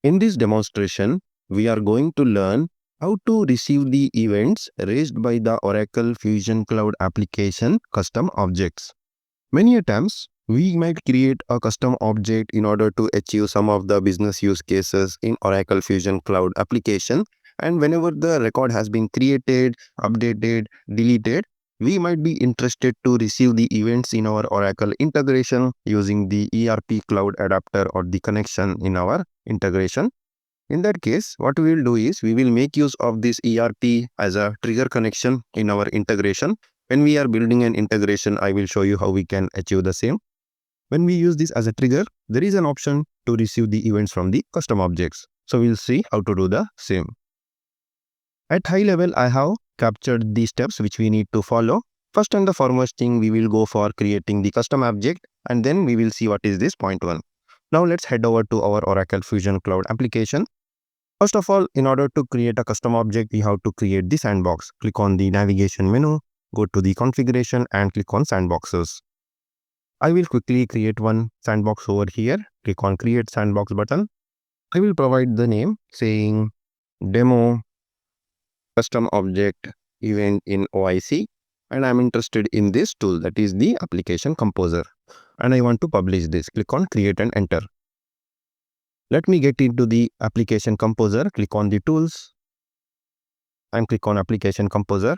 In this demonstration, we are going to learn how to receive the events raised by the Oracle Fusion Cloud application custom objects. Many times, we might create a custom object in order to achieve some of the business use cases in Oracle Fusion Cloud application. And whenever the record has been created, updated, deleted, we might be interested to receive the events in our Oracle integration using the ERP Cloud adapter or the connection in our integration. In that case, what we will do is we will make use of this ERP as a trigger connection in our integration. When we are building an integration, I will show you how we can achieve the same. When we use this as a trigger, there is an option to receive the events from the custom objects. So we'll see how to do the same. At high level, I have captured the steps which we need to follow. First and the foremost thing, we will go for creating the custom object, and then we will see what is this point 1. Now let's head over to our Oracle Fusion Cloud application. First of all, in order to create a custom object, we have to create the sandbox. Click on the navigation menu, go to the configuration and click on sandboxes. I will quickly create one sandbox over here. Click on create sandbox button. I will provide the name saying demo custom object event in OIC, and I'm interested in this tool, that is the application composer, and I want to publish this. Click on create and enter. Let me get into the application composer. Click on the tools and click on application composer.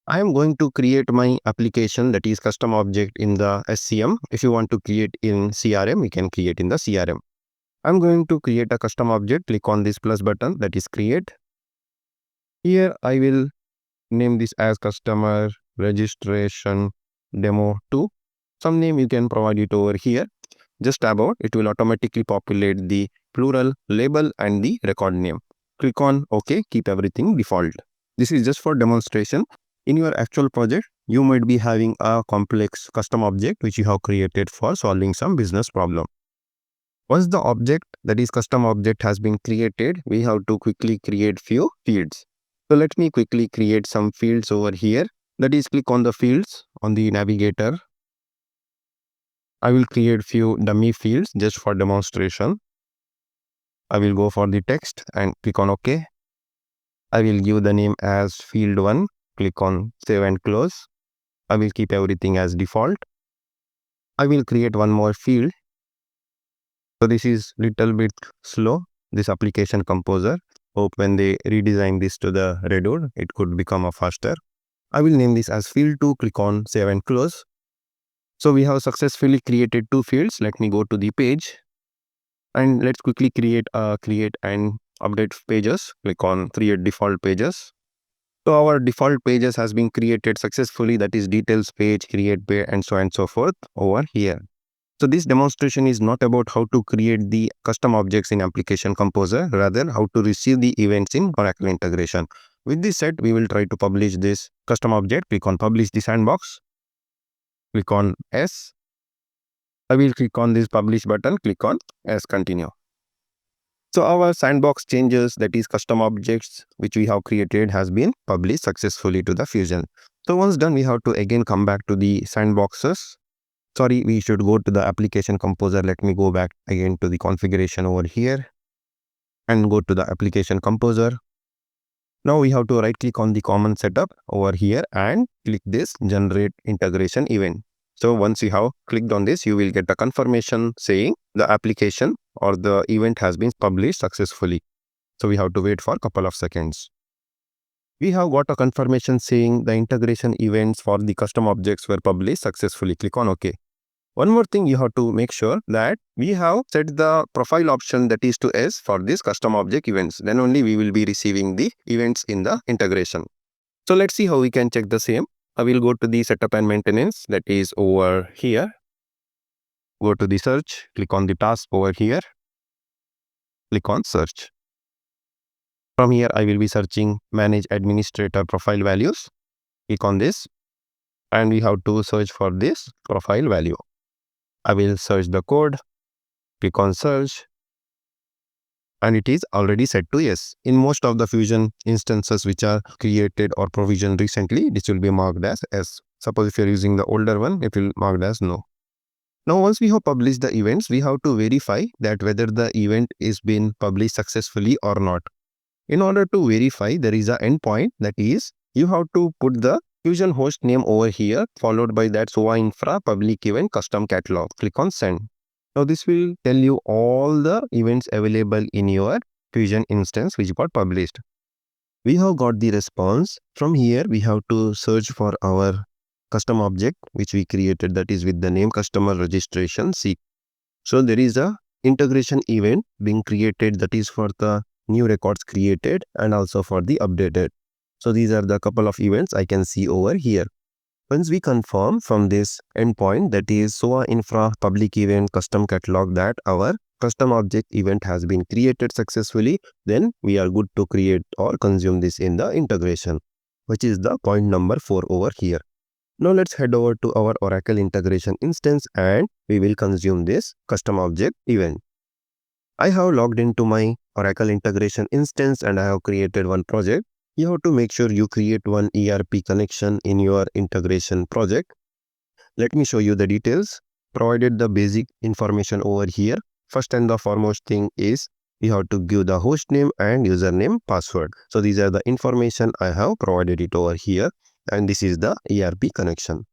I am going to create my application, that is custom object, in the SCM. If you want to create in CRM, you can create in the CRM. I'm going to create a custom object. Click on this plus button, that is create. Here I will name this as customer registration demo 2. Some name you can provide it over here. Just above, it will automatically populate the plural label and the record name. Click on OK, keep everything default. This is just for demonstration. In your actual project, you might be having a complex custom object which you have created for solving some business problem. Once the object, that is custom object, has been created, we have to quickly create few fields. So let me quickly create some fields over here. That is, click on the fields on the navigator. I will create few dummy fields just for demonstration. I will go for the text and click on OK. I will give the name as field 1. Click on save and close. I will keep everything as default. I will create one more field. So this is little bit slow, this application composer. Hope when they redesign this to the Redwood, it could become a faster. I will name this as field 2. Click on save and close. So we have successfully created 2 fields. Let me go to the page and let's quickly create and update pages. Click on create default pages. So our default pages has been created successfully, that is details page, create page, and so on and so forth over here. So this demonstration is not about how to create the custom objects in application composer, rather how to receive the events in Oracle integration. With this said, we will try to publish this custom object. Click on publish the sandbox. Click on S. I will click on this publish button. Click on S, continue. So our sandbox changes, that is custom objects which we have created, has been published successfully to the Fusion. So once done, we have to again come back to the sandboxes. Sorry, we should go to the application composer. Let me go back again to the configuration over here and go to the application composer. Now we have to right click on the common setup over here and click this generate integration event. So once you have clicked on this, you will get a confirmation saying the application or the event has been published successfully. So we have to wait for a couple of seconds. We have got a confirmation saying the integration events for the custom objects were published successfully. Click on OK. One more thing, you have to make sure that we have set the profile option, that is to S, for this custom object events. Then only we will be receiving the events in the integration. So let's see how we can check the same. I will go to the setup and maintenance, that is over here. Go to the search, click on the task over here. Click on search. From here, I will be searching manage administrator profile values. Click on this and we have to search for this profile value. I will search the code, click on search, and it is already set to yes. In most of the Fusion instances which are created or provisioned recently, this will be marked as yes. Suppose if you are using the older one, it will be marked as no. Now, once we have published the events, we have to verify that whether the event is been published successfully or not. In order to verify, there is an endpoint, that is, you have to put the Fusion host name over here, followed by that SOA infra public event custom catalog. Click on send. Now this will tell you all the events available in your Fusion instance which got published. We have got the response. From here, we have to search for our custom object which we created, that is with the name customer registration C. So there is a integration event being created, that is for the new records created and also for the updated. So these are the couple of events I can see over here. Once we confirm from this endpoint, that is SOA infra public event custom catalog, that our custom object event has been created successfully, then we are good to create or consume this in the integration, which is the point number 4 over here. Now let's head over to our Oracle integration instance and we will consume this custom object event. I have logged into my Oracle integration instance and I have created one project. You have to make sure you create one ERP connection in your integration project. Let me show you the details. Provided the basic information over here. First and the foremost thing is you have to give the host name and username password. So these are the information I have provided it over here, and this is the ERP connection.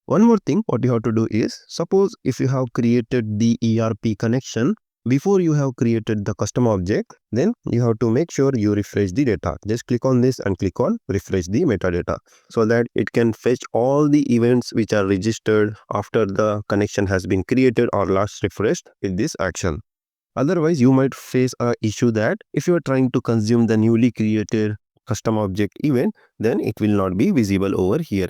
One more thing what you have to do is, suppose if you have created the ERP connection before you have created the custom object, then you have to make sure you refresh the data. Just click on this and click on refresh the metadata so that it can fetch all the events which are registered after the connection has been created or last refreshed with this action. Otherwise, you might face an issue that if you are trying to consume the newly created custom object event, then it will not be visible over here.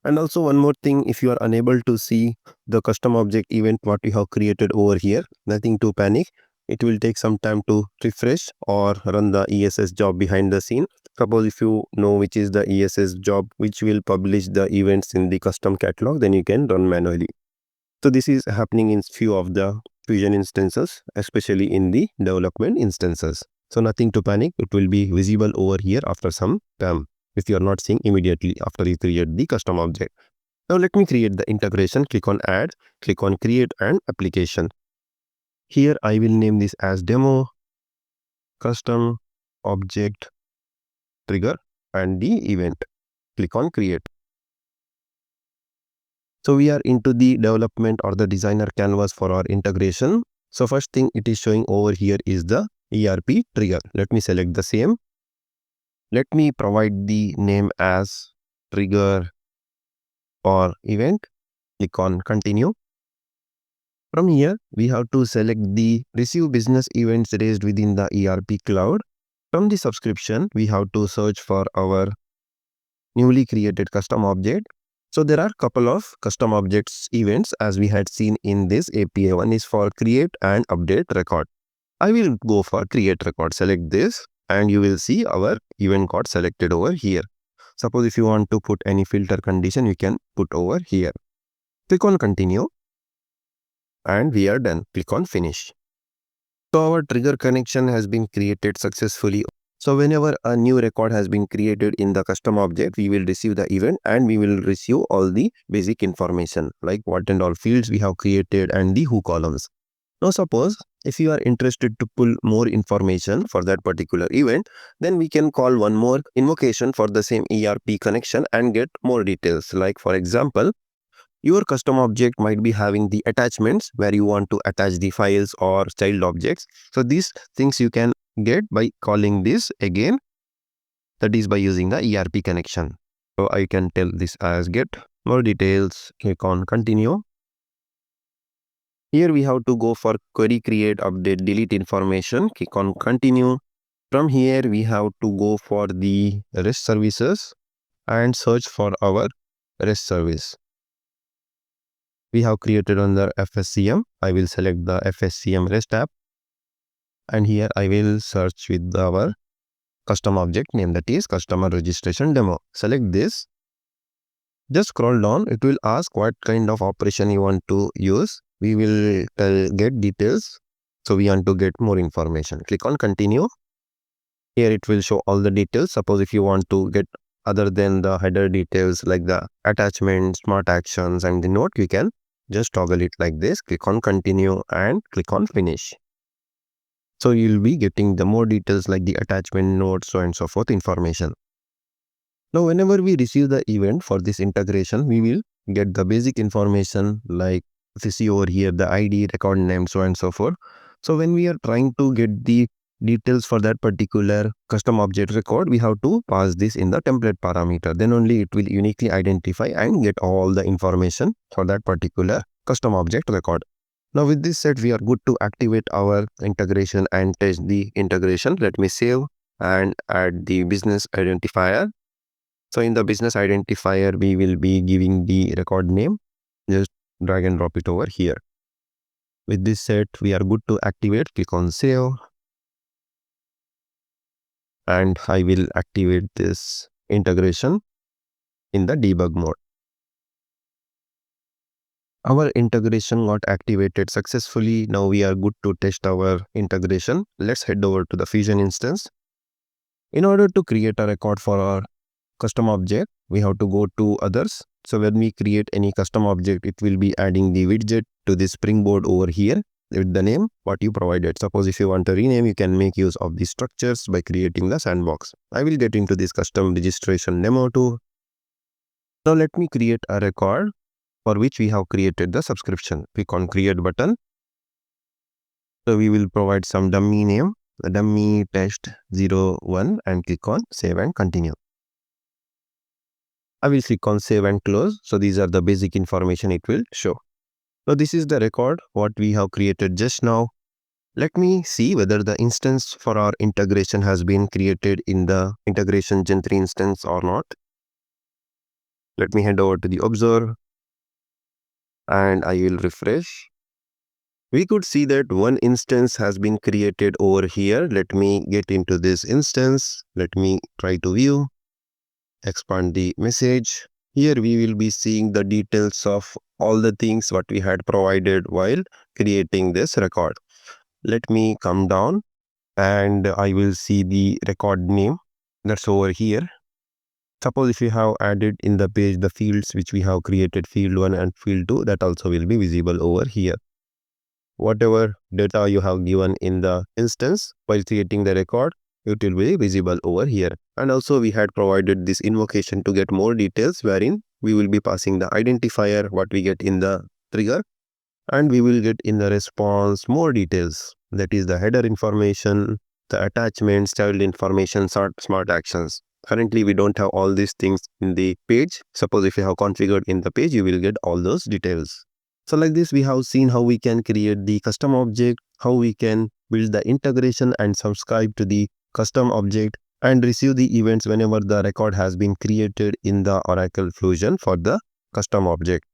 And also one more thing, if you are unable to see the custom object event what you have created over here, nothing to panic. It will take some time to refresh or run the ESS job behind the scene. Suppose if you know which is the ESS job which will publish the events in the custom catalog, then you can run manually. So this is happening in few of the Fusion instances, especially in the development instances. So nothing to panic, it will be visible over here after some time if you are not seeing immediately after you create the custom object. Now let me create the integration. Click on add, click on create an application. Here I will name this as demo custom object trigger and the event. Click on create. So we are into the development or the designer canvas for our integration. So first thing it is showing over here is the ERP trigger. Let me select the same. Let me provide the name as trigger or event. Click on continue. From here, we have to select the receive business events raised within the ERP cloud. From the subscription, we have to search for our newly created custom object. So there are couple of custom objects events as we had seen in this API. One is for create and update record. I will go for create record. Select this and you will see our event got selected over here. Suppose if you want to put any filter condition, you can put over here. Click on continue and we are done. Click on finish. So our trigger connection has been created successfully. So whenever a new record has been created in the custom object, we will receive the event and we will receive all the basic information like what and all fields we have created and the who columns. Now suppose if you are interested to pull more information for that particular event, then we can call one more invocation for the same ERP connection and get more details. Like for example, your custom object might be having the attachments where you want to attach the files or child objects. So these things you can get by calling this again, that is by using the ERP connection. So I can tell this as get more details. Click on continue. Here we have to go for query create update delete information. Click on continue. From here we have to go for the REST services and search for our REST service. We have created under FSCM. I will select the FSCM REST app and here I will search with our custom object name, that is customer registration demo. Select this. Just scroll down. It will ask what kind of operation you want to use. We will get details. So we want to get more information. Click on continue. Here it will show all the details. Suppose if you want to get other than the header details like the attachment, smart actions and the note, you can just toggle it like this, click on continue and click on finish. So you'll be getting the more details like the attachment notes, so and so forth information. Now whenever we receive the event for this integration, we will get the basic information like if you see over here the ID, record name, so and so forth. So when we are trying to get the details for that particular custom object record, we have to pass this in the template parameter. Then only it will uniquely identify and get all the information for that particular custom object record. Now with this set, we are good to activate our integration and test the integration. Let me save and add the business identifier. So in the business identifier, we will be giving the record name. Just drag and drop it over here. With this set, we are good to activate. Click on save. And I will activate this integration in the debug mode. Our integration got activated successfully. Now we are good to test our integration. Let's head over to the Fusion instance. In order to create a record for our custom object, we have to go to others. So when we create any custom object, it will be adding the widget to the springboard over here with the name what you provided. Suppose if you want to rename, you can make use of these structures by creating the sandbox. I will get into this custom registration demo too. Now let me create a record for which we have created the subscription. Click on create button. So we will provide some dummy name, the dummy test 01, and click on save and continue. I will click on save and close. So these are the basic information it will show. So this is the record what we have created just now. Let me see whether the instance for our integration has been created in the integration Gen 3 instance or not. Let me head over to the observe and I will refresh. We could see that one instance has been created over here. Let me get into this instance. Let me try to view, expand the message. Here we will be seeing the details of all the things what we had provided while creating this record. Let me come down and I will see the record name that's over here. Suppose if you have added in the page the fields which we have created, field 1 and field 2, that also will be visible over here. Whatever data you have given in the instance while creating the record, it will be visible over here. And also we had provided this invocation to get more details wherein we will be passing the identifier what we get in the trigger, and we will get in the response more details. That is the header information, the attachments, child information, smart actions. Currently, we don't have all these things in the page. Suppose if you have configured in the page, you will get all those details. So like this, we have seen how we can create the custom object, how we can build the integration and subscribe to the custom object and receive the events whenever the record has been created in the Oracle Fusion for the custom object.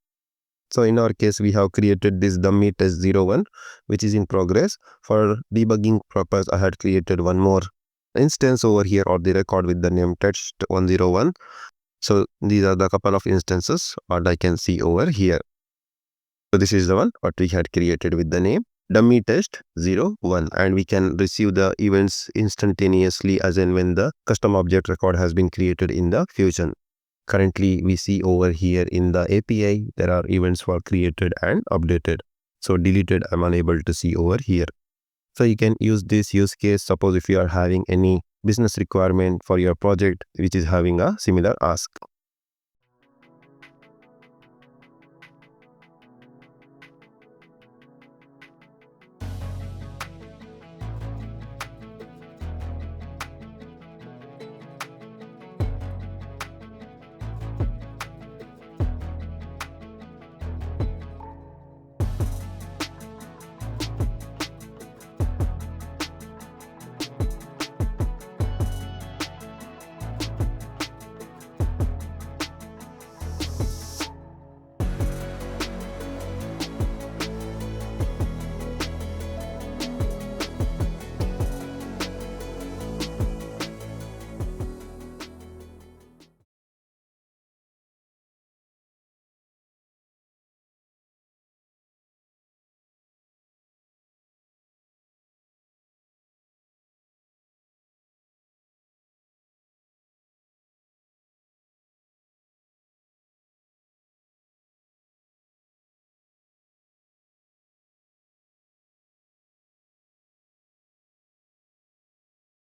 So in our case, we have created this dummy test 01, which is in progress. For debugging purpose, I had created one more instance over here or the record with the name test 101. So these are the couple of instances what I can see over here. So this is the one what we had created with the name dummy test 01, and we can receive the events instantaneously as in when the custom object record has been created in the Fusion. Currently, we see over here in the API, there are events were created and updated. So deleted, I'm unable to see over here. So you can use this use case. Suppose if you are having any business requirement for your project, which is having a similar ask.